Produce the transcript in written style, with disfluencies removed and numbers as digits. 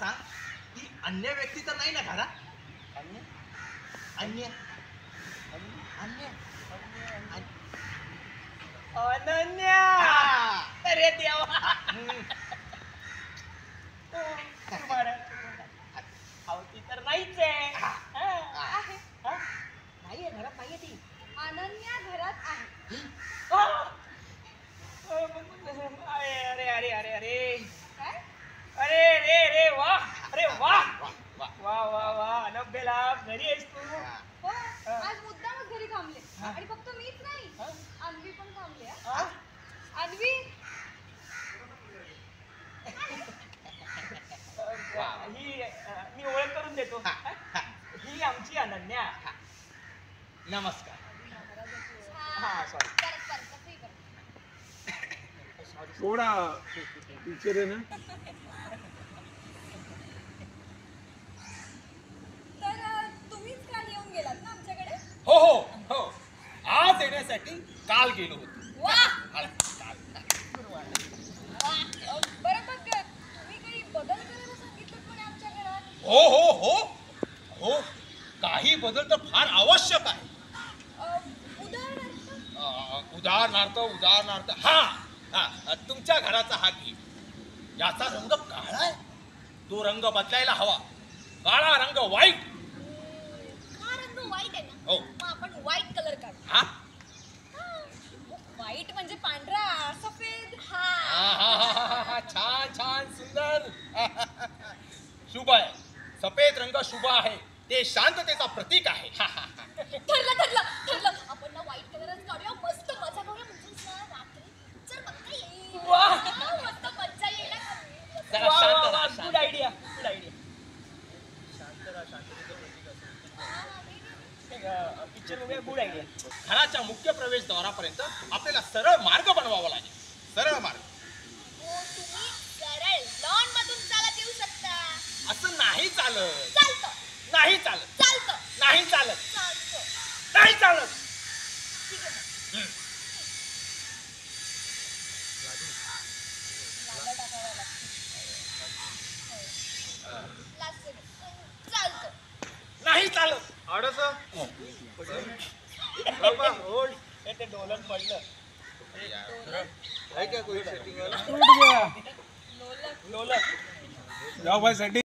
सांग, ती अन्य व्यक्ती तर नाही ना घरा? अन्य अन्य अन्य अनन्या. अरे देवा. ती तर नाहीच आहे. नाहीये घरात, नाहीये ती. अनन्या घरात आहे. अरे अरे अरे अरे काय? अरे रे रे वा. अरे वा वा वा वा. अनभ्यला घरी आहेस तू. हो, आज मुद्दामच घरी थांबले. आणि फक्त मीच नाही, अन्वी पण थांबले. अन्वी, ही मी ओळख करून देतो. ही आमची अनन्या. नमस्कार. हा सॉरी. थोडा टीचर आहे ना. तर तुम्हीच काल येऊन गेलात ना आमच्याकडे? हो हो हो, आज येण्यासाठी काल गेलो होतो. वाह! काल बरं, मग तुम्ही काही बदल करायला सांगितलं म्हणे आमच्या घरात. हो हो हो हो, काही बदल तर फार आवश्यक आहे. उदाहरणार्थ उदाहरणार्थ हा हा, तुमच्या घराचा हा गेट, याचा रंग काळा आहे. तो रंग बदलायला हवा. काळा रंग वाईट. हा रंग वाईट आहे ना? हो. मग आपण व्हाईट कलर काढू. हा व्हाईट म्हणजे पांढरा, सफेद. हा हा हा हा, छान छान, सुंदर. शुभ आहे. सफेद रंग शुभ आहे. ते शांततेचा प्रतीक आहे. ठरलं. आपण ना व्हाईट कलरच काढूया. मस्त मजा करूया. म्हणजे ना रात्री पिक्चर बघता येईल. वाह! मस्त मजा येईल ना. जरा शांत राहा, शांत. Good idea, good idea. Picture बघूया. Good idea. घराच्या मुख्य प्रवेशद्वारापर्यंत आपल्याला सरळ मार्ग बनवावा लागेल. सरळ मार्ग. हो, तुम्ही सरळ लॉन मधून चालत येऊ शकता. असं नाही चालत. चालतं. नाही चालत. चालतं. नाही चालत. चालतं. नाही चालत. ठीक आहे मग. लागा टाकावा लागतो. Last second. चालतं. नाही चालत. ते डोलन पडलं. लोलक. लोलक. जाऊ भाई साठी